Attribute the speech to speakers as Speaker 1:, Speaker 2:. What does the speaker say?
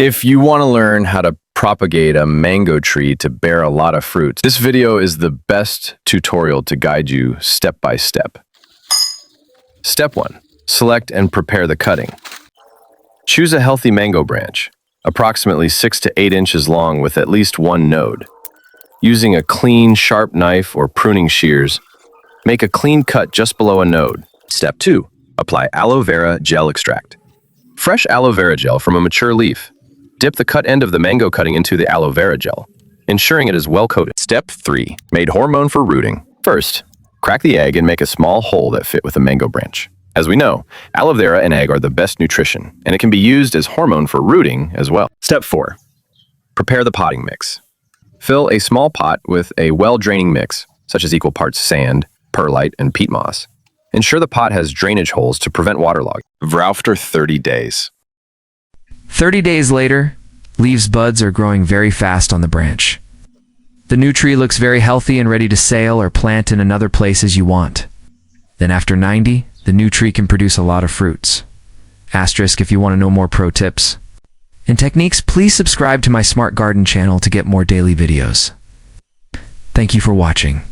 Speaker 1: If you want to learn how to propagate a mango tree to bear a lot of fruit, this video is the best tutorial to guide you step by step. Step 1. Select and prepare the cutting. Choose a healthy mango branch, approximately 6 to 8 inches long with at least one node. Using a clean, sharp knife or pruning shears, make a clean cut just below a node. Step 2. Apply aloe vera gel extract. Fresh aloe vera gel from a mature leaf. Dip the cut end of the mango cutting into the aloe vera gel, ensuring it is well coated. Step 3. Made hormone for rooting. First, crack the egg and make a small hole that fit with the mango branch. As we know, aloe vera and egg are the best nutrition, and it can be used as hormone for rooting as well. Step 4. Prepare the potting mix. Fill a small pot with a well-draining mix, such as equal parts sand, perlite, and peat moss. Ensure the pot has drainage holes to prevent waterlogging. After 30 days.
Speaker 2: 30 days later, leaves buds are growing very fast on the branch. The new tree looks very healthy and ready to sail or plant in another place as you want. Then after 90, the new tree can produce a lot of fruits. Asterisk if you want to know more pro tips and techniques, please subscribe to my Smart Garden channel to get more daily videos. Thank you for watching.